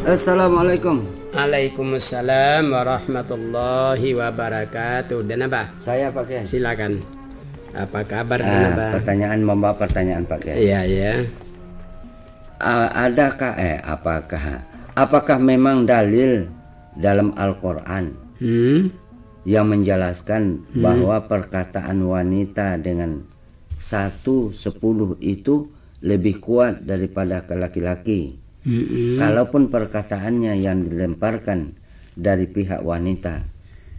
Assalamualaikum. Waalaikumsalam warahmatullahi wabarakatuh. Dan apa? Saya Pak Kiai. Silakan. Apa kabar dan apa? Pertanyaan membawa pertanyaan Pak Kiai. Iya, iya. Apakah memang dalil dalam Al-Qur'an yang menjelaskan bahwa perkataan wanita dengan 1/10 itu lebih kuat daripada laki-laki? Kalaupun perkataannya yang dilemparkan dari pihak wanita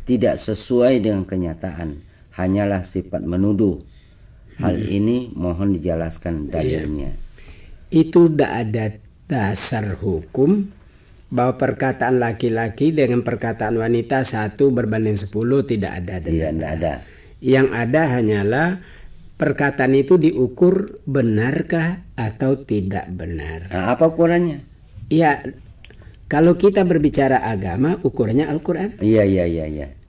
tidak sesuai dengan kenyataan, hanyalah sifat menuduh. Hal ini mohon dijelaskan dalilnya. Itu tidak ada dasar hukum bahwa perkataan laki-laki dengan perkataan wanita 1/10 tidak ada. Iya, tidak ada. Yang ada hanyalah perkataan itu diukur benarkah atau tidak benar. Nah, apa ukurannya? Ya, kalau kita berbicara agama, ukurannya Al-Quran. Iya.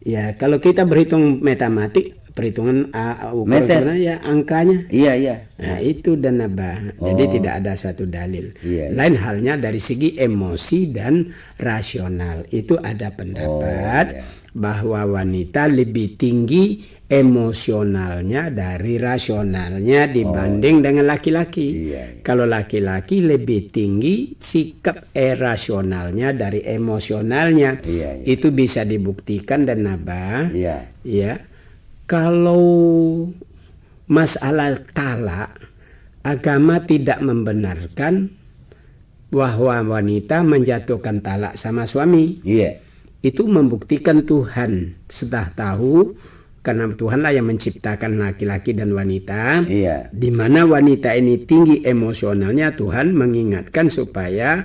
Ya, kalau kita berhitung matematik, perhitungan ukurannya ya angkanya. Iya. Nah, itu dan apa. Jadi tidak ada satu dalil. Iya. Lain halnya dari segi emosi dan rasional. Itu ada pendapat bahwa wanita lebih tinggi emosionalnya dari rasionalnya dibanding dengan laki-laki. Kalau laki-laki lebih tinggi sikap rasionalnya dari emosionalnya. Itu bisa dibuktikan dan apa? Ya. Kalau masalah talak, agama tidak membenarkan bahwa wanita menjatuhkan talak sama suami. Itu membuktikan Tuhan sudah tahu, karena Tuhanlah yang menciptakan laki-laki dan wanita. Di mana wanita ini tinggi emosionalnya, Tuhan mengingatkan supaya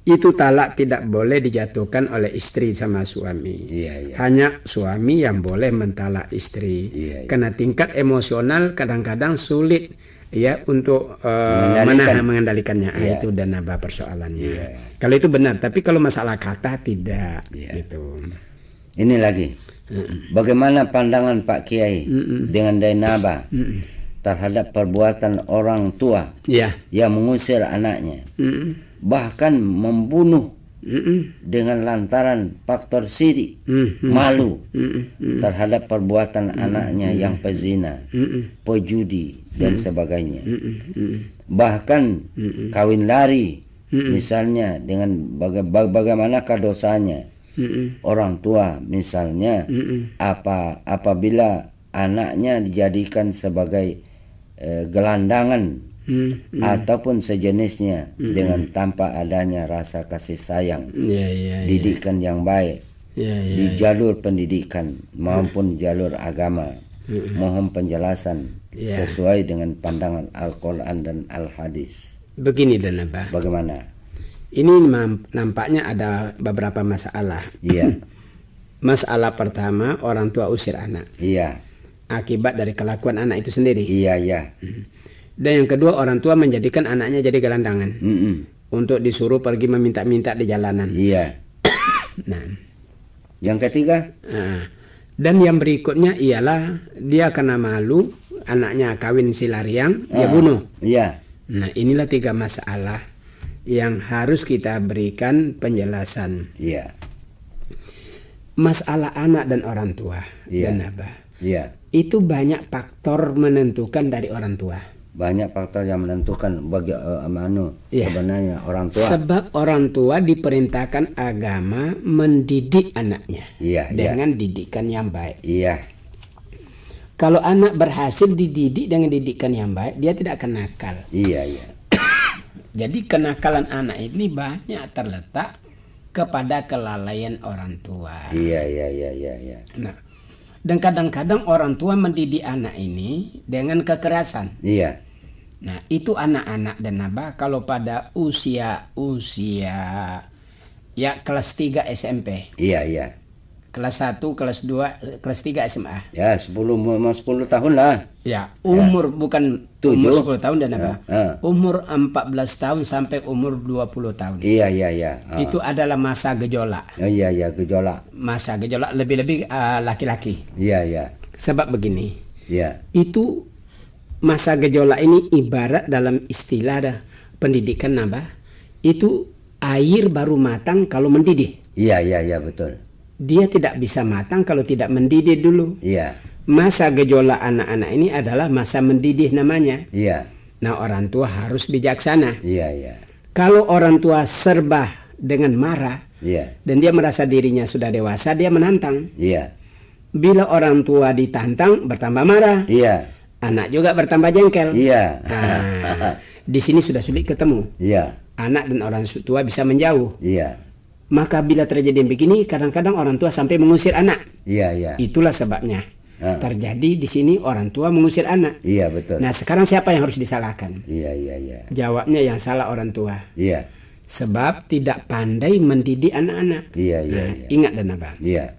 itu talak tidak boleh dijatuhkan oleh istri sama suami. Hanya suami yang boleh mentalak istri. Karena tingkat emosional kadang-kadang sulit ya untuk mengendalikannya. Itu dan apa persoalannya. Kalau itu benar, tapi kalau masalah kata tidak. Gitu. Ini lagi. Bagaimana pandangan Pak Kiai dengan Dainaba terhadap perbuatan orang tua yang mengusir anaknya, bahkan membunuh dengan lantaran faktor sirik, malu terhadap perbuatan anaknya yang pezina, pejudi dan sebagainya, bahkan kawin lari misalnya, dengan bagaimanakah dosanya orang tua misalnya apabila anaknya dijadikan sebagai gelandangan ataupun sejenisnya dengan tanpa adanya rasa kasih sayang, didikan yang baik di jalur pendidikan maupun jalur agama. Mohon penjelasan sesuai dengan pandangan Al-Quran dan Al-Hadis. Begini dan apa? Bagaimana? Ini nampaknya ada beberapa masalah. Masalah pertama, orang tua usir anak. Akibat dari kelakuan anak itu sendiri. Dan yang kedua, orang tua menjadikan anaknya jadi gelandangan untuk disuruh pergi meminta-minta di jalanan. Nah, yang ketiga, dan yang berikutnya ialah dia kena malu, anaknya kawin silariang, dia bunuh. Nah, inilah 3 masalah yang harus kita berikan penjelasan. Masalah anak dan orang tua dan apa? Itu banyak faktor menentukan dari orang tua. Banyak faktor yang menentukan bagi sebenarnya orang tua. Sebab orang tua diperintahkan agama mendidik anaknya dengan didikan yang baik. Kalau anak berhasil dididik dengan didikan yang baik, dia tidak akan nakal. Jadi kenakalan anak ini banyak terletak kepada kelalaian orang tua. Nah, dan kadang-kadang orang tua mendidik anak ini dengan kekerasan. Nah, itu anak-anak dan apa? Kalau pada usia ya kelas 3 SMP. Kelas 1, kelas 2, kelas 3 SMA. 10 tahun lah. Umur bukan 7. Umur 10 tahun dan apa? Umur 14 tahun sampai umur 20 tahun. Itu adalah masa gejolak. Gejolak. Masa gejolak lebih-lebih laki-laki. Sebab begini. Itu masa gejolak ini ibarat dalam istilah pendidikan apa? Itu Air baru matang kalau mendidih. Iya, betul. Dia tidak bisa matang kalau tidak mendidih dulu. Iya. Masa gejolak anak-anak ini adalah masa mendidih namanya. Iya. Nah, orang tua harus bijaksana. Iya. Kalau orang tua serba dengan marah, dan dia merasa dirinya sudah dewasa, dia menantang. Iya. Bila orang tua ditantang, bertambah marah. Iya. Anak juga bertambah jengkel. Iya. Nah, di sini sudah sulit ketemu. Iya. Anak dan orang tua bisa menjauh. Iya. Maka bila terjadi begini, kadang-kadang orang tua sampai mengusir anak. Iya. Itulah sebabnya. Terjadi di sini orang tua mengusir anak. Iya, betul. Nah, sekarang siapa yang harus disalahkan? Iya. Jawabnya yang salah orang tua. Iya. Sebab tidak pandai mendidik anak-anak. Iya. Ingat dan apa? Iya.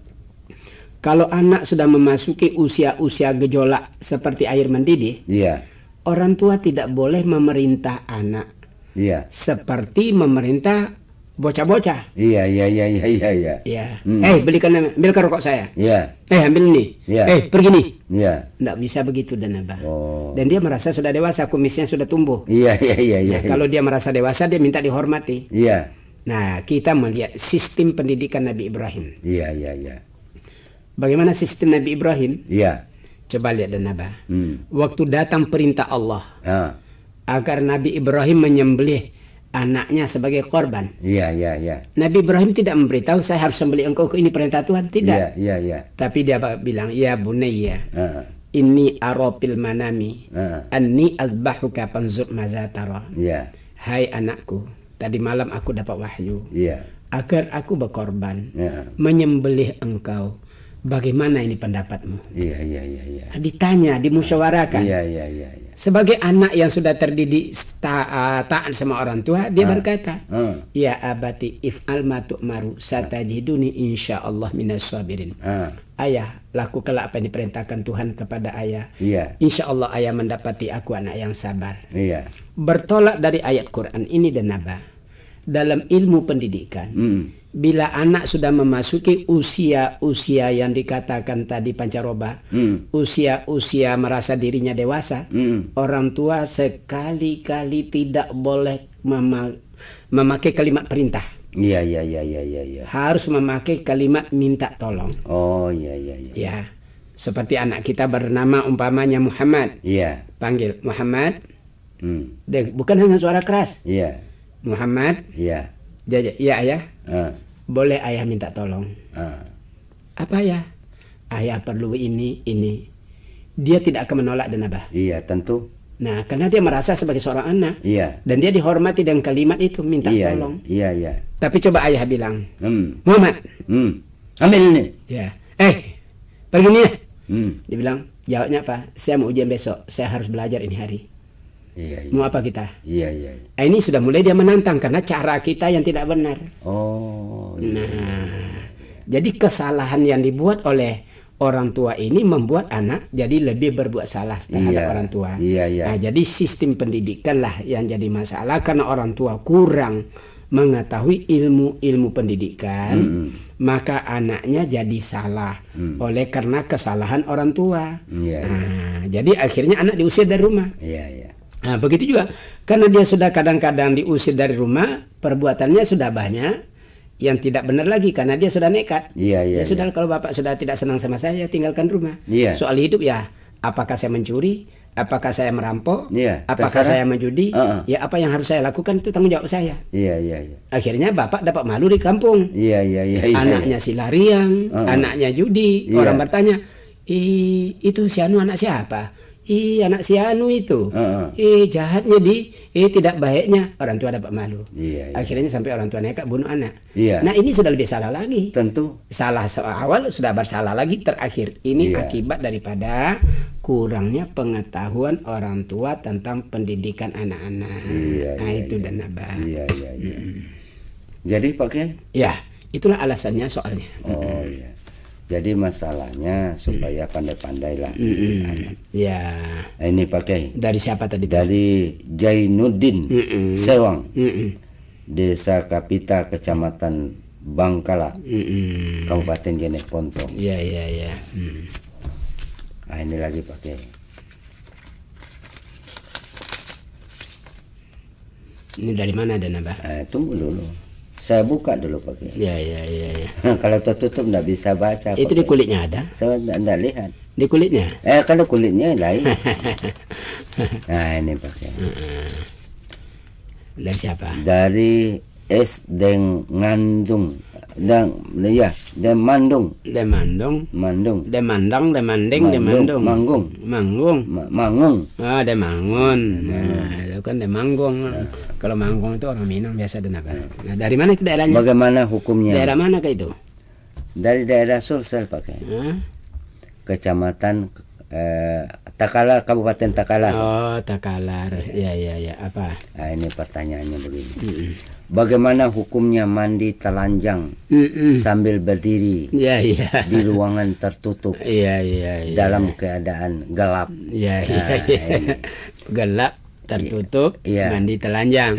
Kalau anak sudah memasuki usia-usia gejolak seperti air mendidih, orang tua tidak boleh memerintah anak. Seperti memerintah bocah-bocah. Iya. Belikan rokok saya. Ambil ini. Pergi nih. Nggak bisa begitu dan apa. Dan dia merasa sudah dewasa, kumisnya sudah tumbuh. Iya. Nah, kalau dia merasa dewasa, dia minta dihormati. Nah, kita melihat sistem pendidikan Nabi Ibrahim. Iya. Bagaimana sistem Nabi Ibrahim? Coba lihat dan apa. Waktu datang perintah Allah agar Nabi Ibrahim menyembelih anaknya sebagai korban. Iya. Nabi Ibrahim tidak memberitahu saya harus sembelih engkau, ini perintah Tuhan, tidak. Iya. Tapi dia bilang, ya bunayya, inni aropil manami, anni azbahuka panzur maza tara. Hai anakku, tadi malam aku dapat wahyu agar aku berkorban, menyembelih engkau. Bagaimana ini pendapatmu? Iya. Ditanya, dimusyawarakan. Iya. Sebagai anak yang sudah terdidik taat sama orang tua, dia berkata, ya abati if'al ma tu'maru satajiduni insyaallah minas sabirin. Ayah, lakukanlah apa yang diperintahkan Tuhan kepada ayah. Insyaallah ayah mendapati aku anak yang sabar. Bertolak dari ayat Quran ini dan apa? Dalam ilmu pendidikan, bila anak sudah memasuki usia-usia yang dikatakan tadi pancaroba, usia-usia merasa dirinya dewasa, orang tua sekali-kali tidak boleh memakai kalimat perintah. Iya. Harus memakai kalimat minta tolong. Oh, iya. Ya, seperti anak kita bernama umpamanya Muhammad. Panggil Muhammad. Bukan hanya suara keras. Muhammad. Ya ayah. Boleh ayah minta tolong. Apa ya? Ayah perlu ini. Dia tidak akan menolak dan abah. Iya, tentu. Nah, karena dia merasa sebagai seorang anak. Dan dia dihormati dengan kalimat itu, minta tolong. Iya. Tapi coba ayah bilang, Muhammad, ambil ini. Pergi nih ya. Dia bilang, jawabnya apa? Saya mau ujian besok, saya harus belajar ini hari. Mau apa kita? Iya. Ini sudah mulai dia menantang karena cara kita yang tidak benar. Nah, jadi kesalahan yang dibuat oleh orang tua ini membuat anak jadi lebih berbuat salah terhadap orang tua. Nah, jadi sistem pendidikan lah yang jadi masalah karena orang tua kurang mengetahui ilmu pendidikan, maka anaknya jadi salah oleh karena kesalahan orang tua. Nah, jadi akhirnya anak diusir dari rumah. Nah, begitu juga karena dia sudah kadang-kadang diusir dari rumah, perbuatannya sudah banyak yang tidak benar lagi karena dia sudah nekat. Sudah, kalau bapak sudah tidak senang sama saya, tinggalkan rumah. Soal hidup ya, apakah saya mencuri, apakah saya merampok, apakah saya menjudi, ya apa yang harus saya lakukan itu tanggung jawab saya. Akhirnya bapak dapat malu di kampung. Anaknya si lariang, anaknya judi. Orang bertanya, itu si Anu anak siapa? Anak si Anu itu. Jahatnya tidak baiknya. Orang tua dapat malu. Akhirnya sampai orang tua nekat bunuh anak. Nah, ini sudah lebih salah lagi. Tentu. Salah awal sudah bersalah lagi terakhir. Ini akibat daripada kurangnya pengetahuan orang tua tentang pendidikan anak-anak. Itu dan abah. Jadi pakai? Ya, itulah alasannya soalnya. Jadi masalahnya supaya pandai-pandai lah. Ini pakai. Dari siapa tadi? Dari Jainuddin Sewang, Desa Kapita, Kecamatan Bangkala, Kabupaten Jeneponto. Ini lagi pakai. Ini dari mana dan apa? Tunggu dulu. Saya buka dulu pakai. Ya. Kalau tertutup nggak bisa baca. Itu di kulitnya ada? Saya nggak lihat. Di kulitnya? Kalau kulitnya lain. Nah ini pakai. Dari siapa? Dari S. Ngandung. Demandung. Demandung. Mandung. Demandang, demanding, demandung. Manggung. Mangung. Ah, Demangun. Nah, itu kan Demanggung. Kalau Manggung itu orang Minang biasa dan apa. Nah, dari mana itu daerahnya? Bagaimana hukumnya? Daerah mana ke itu? Dari daerah Sulsel pakai. Kecamatan Takalar, Kabupaten Takalar. Oh, Takalar. Ya. Apa? Nah, ini pertanyaannya begini. Bagaimana hukumnya mandi telanjang sambil berdiri di ruangan tertutup dalam keadaan gelap? Gelap, tertutup, mandi telanjang.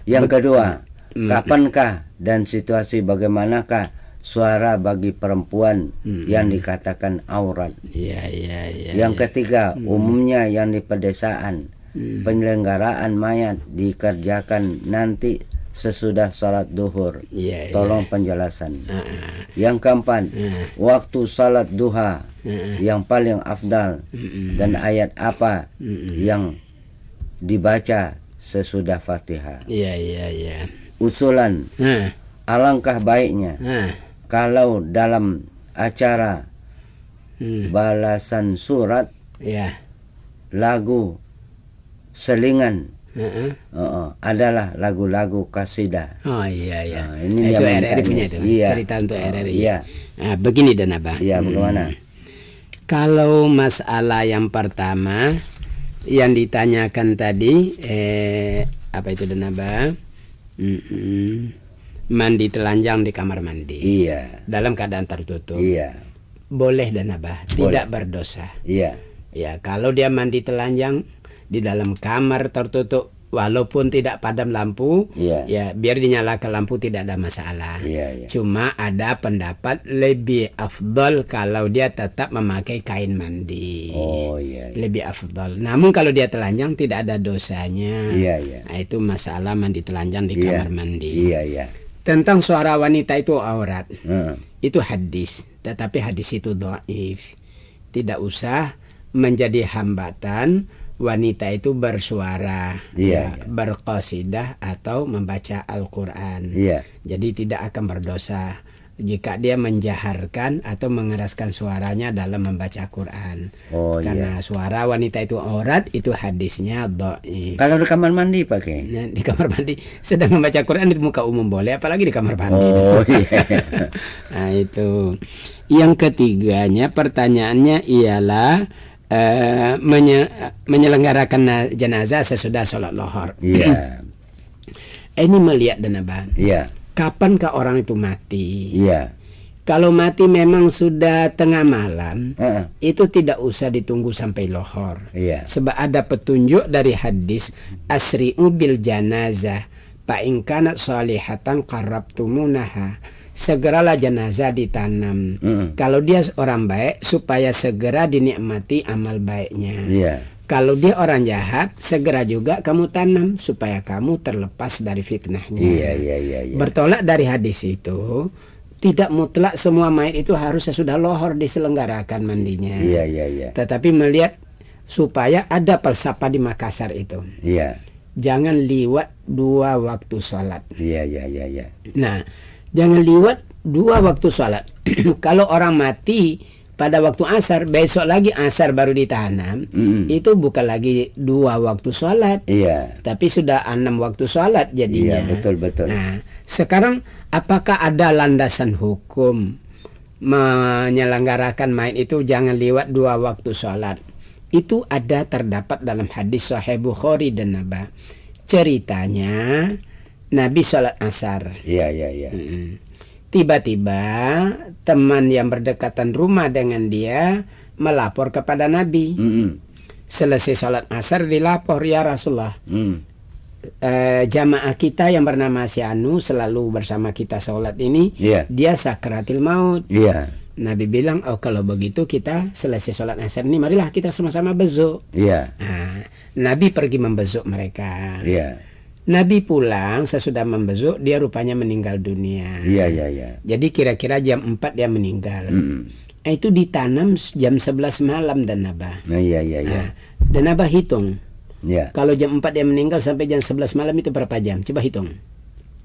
Yang kedua, kapankah dan situasi bagaimanakah suara bagi perempuan yang dikatakan aurat? Yang ketiga, umumnya yang di pedesaan penyelenggaraan mayat dikerjakan nanti sesudah salat duhur. Tolong penjelasan. Yang keempat, waktu salat duha yang paling afdal dan ayat apa yang dibaca sesudah Fatihah. Usulan, alangkah baiknya kalau dalam acara balasan surat lagu selingan adalah lagu-lagu kasidah. Ini itu RRI punya itu. Cerita untuk RRI. Nah, begini dan apa? Bagaimana? Kalau masalah yang pertama yang ditanyakan tadi, apa itu dan apa? Mandi telanjang di kamar mandi. Dalam keadaan tertutup. Boleh dan apa? Tidak berdosa. Kalau dia mandi telanjang di dalam kamar tertutup walaupun tidak padam lampu, biar dinyalakan lampu tidak ada masalah. Cuma ada pendapat lebih afdal kalau dia tetap memakai kain mandi. Lebih afdal. Namun kalau dia telanjang tidak ada dosanya. Nah, itu masalah mandi telanjang di kamar mandi. Tentang suara wanita itu aurat, itu hadis, tetapi hadis itu dhaif. Tidak usah menjadi hambatan wanita itu bersuara, berqasidah atau membaca Al-Quran. Jadi tidak akan berdosa jika dia menjaharkan atau mengeraskan suaranya dalam membaca Quran. Karena suara wanita itu aurat, itu hadisnya dhaif. Kalau di kamar mandi pakai? Nah, di kamar mandi sedang membaca Quran di muka umum boleh, apalagi di kamar mandi. Nah, itu. Yang ketiganya pertanyaannya ialah menyelenggarakan jenazah sesudah sholat lohor. Ini melihat dan abang. Kapankah orang itu mati? Kalau mati memang sudah tengah malam, itu tidak usah ditunggu sampai lohor. Sebab ada petunjuk dari hadis asri'u bil janazah fa in kanat shalihatan qarrabtumunaha. Segeralah jenazah ditanam. Kalau dia orang baik, supaya segera dinikmati amal baiknya. Kalau dia orang jahat, segera juga kamu tanam supaya kamu terlepas dari fitnahnya. Bertolak dari hadis itu, tidak mutlak semua mayat itu harus sesudah lohor diselenggarakan mandinya. Tetapi melihat supaya ada falsafah di Makassar itu. Jangan liwat 2 waktu sholat. Nah, jangan liwat 2 waktu sholat. Kalau orang mati pada waktu asar, besok lagi asar baru ditanam, itu bukan lagi 2 waktu sholat, tapi sudah 6 waktu sholat jadinya. Betul. Nah, sekarang apakah ada landasan hukum menyelenggarakan mayat itu jangan lewat 2 waktu sholat? Itu ada terdapat dalam hadis Sahih Bukhari dan Naba. Ceritanya Nabi sholat asar. Tiba-tiba teman yang berdekatan rumah dengan dia melapor kepada Nabi. Selesai sholat asar dilapor, ya Rasulullah, jamaah kita yang bernama si Anu selalu bersama kita sholat ini, dia sakratil maut. Nabi bilang, oh kalau begitu kita selesai sholat asar ini marilah kita sama-sama bezuk. Nah, Nabi pergi membezuk mereka. Nabi pulang sesudah membesuk, dia rupanya meninggal dunia. Iya. Jadi kira-kira jam 4 dia meninggal. Itu ditanam jam 11 malam dan Abah. Iya. Dan Abah hitung. Ya. Kalau jam 4 dia meninggal sampai jam 11 malam itu berapa jam? Coba hitung.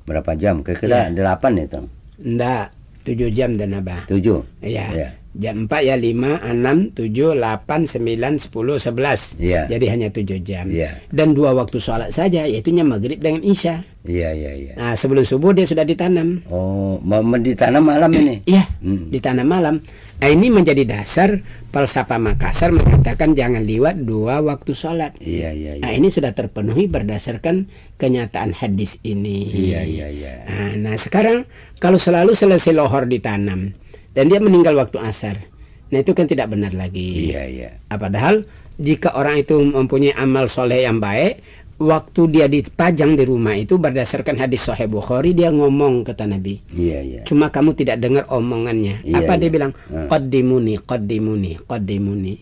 Berapa jam? Kira-kira 8 itu? Enggak, 7 jam dan Abah. 7? Iya. Jam 4 ya 5, 6, 7, 8, 9, 10, 11. Iya. Jadi hanya 7 jam. Iya. Dan 2 waktu sholat saja, yaitu maghrib dengan isya. Iya. Nah, sebelum subuh dia sudah ditanam. Oh, ditanam malam ini? Iya, ditanam malam. Nah, ini menjadi dasar falsafah Makassar mengatakan jangan liwat 2 waktu sholat. Iya. Nah, ini sudah terpenuhi berdasarkan kenyataan hadis ini. Iya. Nah, sekarang kalau selalu selesai lohor ditanam dan dia meninggal waktu asar, nah itu kan tidak benar lagi. Iya. Padahal jika orang itu mempunyai amal soleh yang baik, waktu dia dipajang di rumah itu berdasarkan hadis Sahih Bukhari, dia ngomong kata Nabi. Iya. Cuma kamu tidak dengar omongannya. Apa dia bilang? Qaddimuni.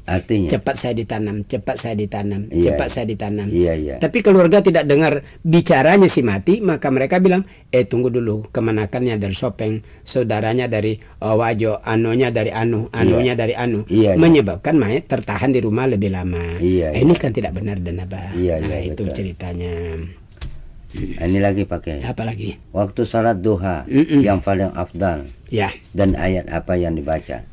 Artinya? Cepat saya ditanam. Cepat saya ditanam. Iya. Tapi keluarga tidak dengar bicaranya si mati, maka mereka bilang, tunggu dulu, kemanakannya dari Sopeng, saudaranya dari Wajo, anunya dari anunya dari anu. Iya. Menyebabkan mayat tertahan di rumah lebih lama. Iya. Ini kan tidak benar dan Abah. Iya, Itu betul. ceritanya. Ini lagi pakai. Apa lagi? Waktu salat duha yang paling afdal. Ya. Dan ayat apa yang dibaca?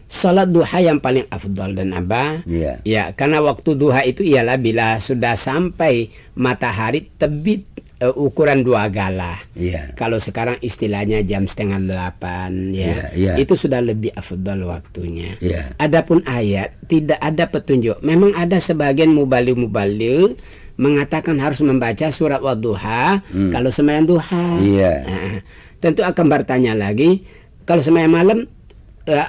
Salat duha yang paling afdal dan Abah. Iya. Ya, karena waktu duha itu ialah bila sudah sampai matahari terbit ukuran 2 gala. Iya. Kalau sekarang istilahnya jam 7:30 ya. Iya. Itu sudah lebih afdal waktunya. Iya. Adapun ayat tidak ada petunjuk. Memang ada sebagian mubali mengatakan harus membaca surat Wadduha kalau sembahyang duha. Iya. Tentu akan bertanya lagi, kalau sembahyang malam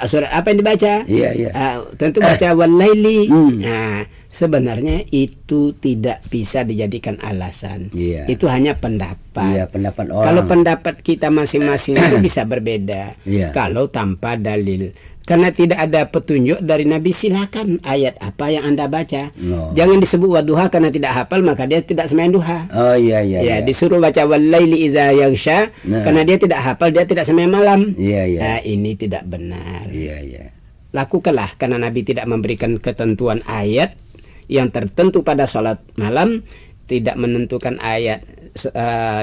surat apa yang dibaca? Iya. Tentu baca walaili. Nah, sebenarnya itu tidak bisa dijadikan alasan. Iya. Itu hanya pendapat. Iya, pendapat orang. Kalau pendapat kita masing-masing itu bisa berbeda. Iya. Kalau tanpa dalil. Karena tidak ada petunjuk dari Nabi, silakan ayat apa yang Anda baca. No. Jangan disebut wadduha karena tidak hafal, maka dia tidak sembahyang duha. Oh iya. Ya, disuruh baca walaili iza yaghsha karena dia tidak hafal, dia tidak sembahyang malam. Iya. Nah, ini tidak benar. Iya. Lakukanlah karena Nabi tidak memberikan ketentuan ayat yang tertentu pada sholat malam, tidak menentukan ayat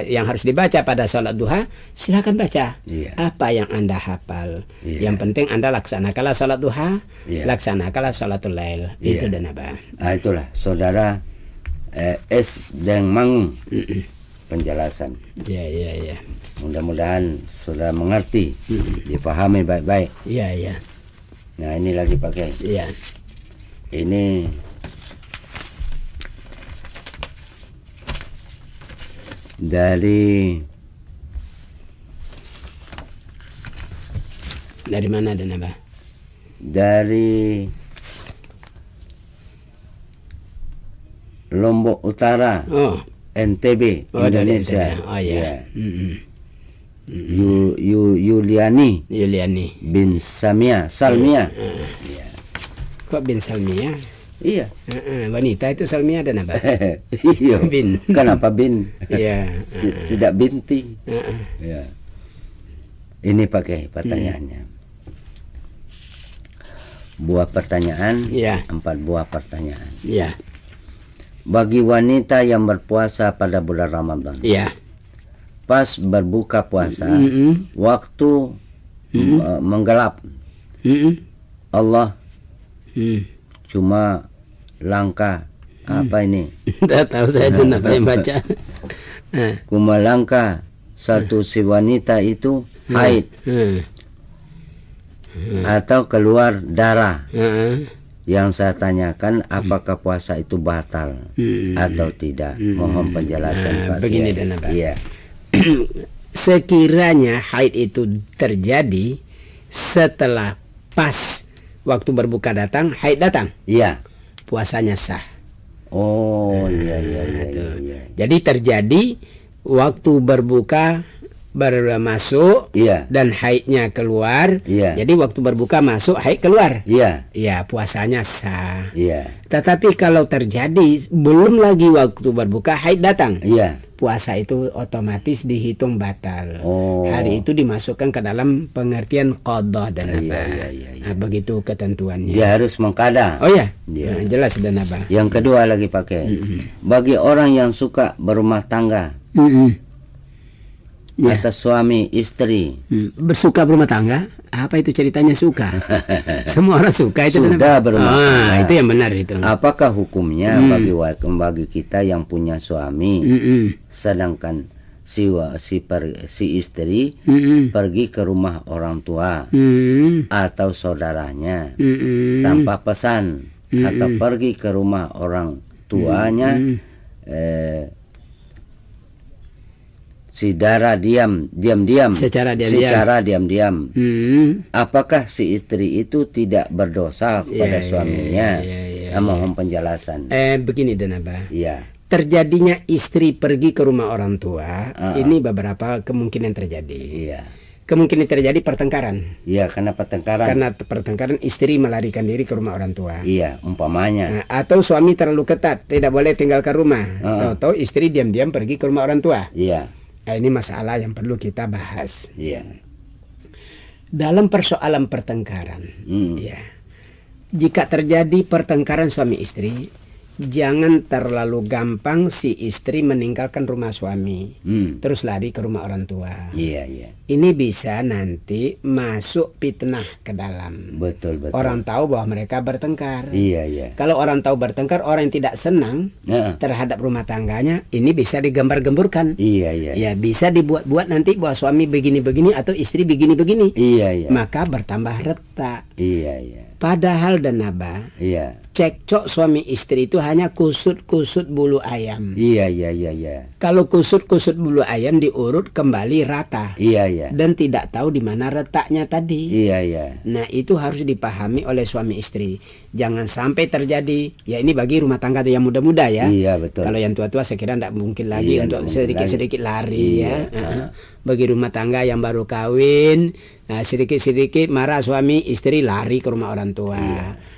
yang harus dibaca pada sholat duha. Silakan baca apa yang Anda hafal. Yang penting Anda laksanakanlah sholat duha, laksanakanlah sholatul lail. Itu dan apa? Itulah saudara dan Mangung penjelasan. Iya. Mudah-mudahan sudah mengerti, dipahami baik-baik. Iya. Nah, ini lagi pakai. Iya. Ini dari mana dan apa? Dari Lombok Utara, NTB, Indonesia. Oh ya. Yuliani bin Salmia. Ya. Kok bin Salmia? Iya. Wanita itu Salmia dan apa? Iya. Bin. Kenapa bin? Iya. Tidak binti. Ya. Ini pakai pertanyaannya. Buah pertanyaan. 4 buah pertanyaan. Iya. Bagi wanita yang berpuasa pada bulan Ramadan. Iya. Pas berbuka puasa, waktu menggelap, Allah cuma langkah apa ini? Tidak tahu saya itu apa yang baca. Cuma langkah satu si wanita itu haid atau keluar darah. Yang saya tanyakan, apakah puasa itu batal atau tidak? Mohon penjelasan Pak. Begini dan apa? Iya. Sekiranya haid itu terjadi setelah pas waktu berbuka datang, haid datang. Iya. Puasanya sah. Oh, iya. Jadi terjadi waktu berbuka bermasuk dan haidnya keluar. Jadi waktu berbuka masuk, haid keluar. Ya, puasanya sah. Tetapi kalau terjadi belum lagi waktu berbuka, haid datang. Puasa itu otomatis dihitung batal. Hari itu dimasukkan ke dalam pengertian qadha dan apa. Nah, begitu ketentuannya. Dia harus mengqada. Oh ya. Nah, jelas dan apa. Yang kedua lagi pakai. Bagi orang yang suka berumah tangga. Atas suami istri. Bersuka berumah tangga? Apa itu ceritanya suka? Semua orang suka itu. Sudah berumah tangga. Itu yang benar itu. Apakah hukumnya bagi kita yang punya suami, sedangkan si istri pergi ke rumah orang tua atau saudaranya tanpa pesan, atau pergi ke rumah orang tuanya, si Dara secara diam-diam. Apakah si istri itu tidak berdosa kepada suaminya? Mohon penjelasan. Begini dan Abah. Terjadinya istri pergi ke rumah orang tua, ini beberapa kemungkinan terjadi. Kemungkinan terjadi pertengkaran. Karena pertengkaran. Karena pertengkaran istri melarikan diri ke rumah orang tua. Umpamanya. Atau suami terlalu ketat, tidak boleh tinggalkan rumah. Atau istri diam-diam pergi ke rumah orang tua. Ini masalah yang perlu kita bahas. Dalam persoalan pertengkaran, jika terjadi pertengkaran suami istri, jangan terlalu gampang si istri meninggalkan rumah suami, terus lari ke rumah orang tua. Ini bisa nanti masuk fitnah ke dalam. Betul. Orang tahu bahwa mereka bertengkar. Kalau orang tahu bertengkar, orang yang tidak senang terhadap rumah tangganya, ini bisa digembar-gemburkan. Bisa dibuat-buat nanti bahwa suami begini-begini atau istri begini-begini. Maka bertambah retak. Padahal dan Abah, cekcok suami istri itu hanya kusut-kusut bulu ayam. Kalau kusut-kusut bulu ayam diurut kembali rata. Dan tidak tahu di mana retaknya tadi. Nah, itu harus dipahami oleh suami istri. Jangan sampai terjadi, ya ini bagi rumah tangga yang muda-muda ya. Kalau yang tua-tua saya kira tidak mungkin lagi untuk sedikit-sedikit lari ya. Bagi rumah tangga yang baru kawin, nah sedikit-sedikit marah suami istri lari ke rumah orang tua.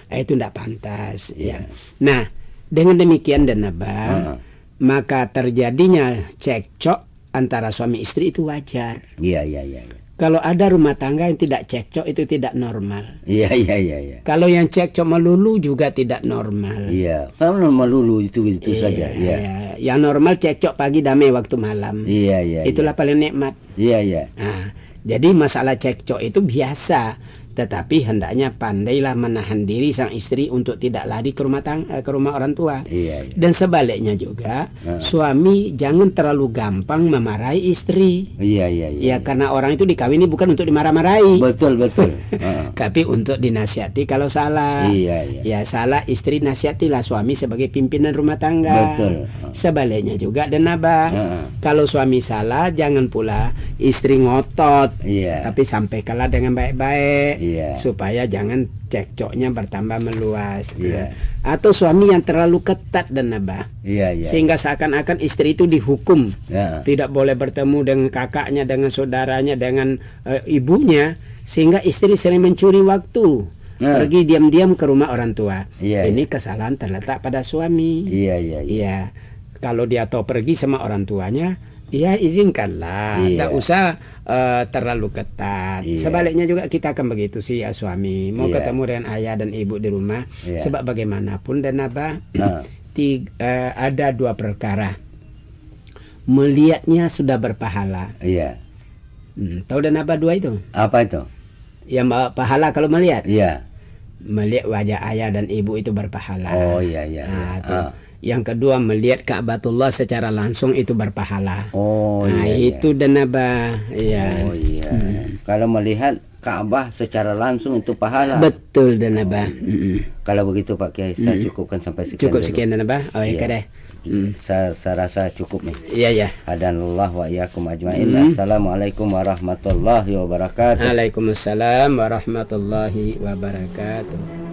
Itu tidak pantas ya. Nah, dengan demikian dan Abah, maka terjadinya cekcok antara suami istri itu wajar. Kalau ada rumah tangga yang tidak cekcok itu tidak normal. Kalau yang cekcok melulu juga tidak normal. Kalau melulu itu saja. Yang normal cekcok pagi damai waktu malam. Itulah paling nikmat. Nah, jadi masalah cekcok itu biasa. Tetapi hendaknya pandailah menahan diri sang istri untuk tidak lari ke rumah orang tua. Dan sebaliknya juga, suami jangan terlalu gampang memarahi istri. Ya, karena orang itu dikawini bukan untuk dimarah-marahi. Betul. Tapi untuk dinasihati kalau salah. Ya, salah istri nasihatilah suami sebagai pimpinan rumah tangga. Sebaliknya juga dan Abah. Kalau suami salah, jangan pula istri ngotot. Tapi sampaikanlah dengan baik-baik. Supaya jangan cekcoknya bertambah meluas. Atau suami yang terlalu ketat dan Abah, sehingga seakan-akan istri itu dihukum, tidak boleh bertemu dengan kakaknya, dengan saudaranya, dengan ibunya, sehingga istri sering mencuri waktu, pergi diam-diam ke rumah orang tua. Ini kesalahan terletak pada suami. Kalau dia tahu pergi sama orang tuanya, ya izinkanlah, tidak usah terlalu ketat. Sebaliknya juga kita akan begitu sih ya suami mau ketemu dengan ayah dan ibu di rumah. Sebab bagaimanapun dan Abah, ada dua perkara. Melihatnya sudah berpahala. Tahu dan Abah dua itu? Apa itu? Yang pahala kalau melihat. Melihat wajah ayah dan ibu itu berpahala. Yang kedua, melihat Ka'batullah secara langsung itu berpahala. Itu dan Abah. Kalau melihat Ka'bah secara langsung itu pahala. Betul dan Abah. Kalau begitu Pak Kiai, saya cukupkan sampai sekian. Cukup sekian dan Abah. Saya rasa cukup nih. Hadanallah wa iyyakum ajmain. Assalamualaikum warahmatullahi wabarakatuh. Waalaikumsalam warahmatullahi wabarakatuh.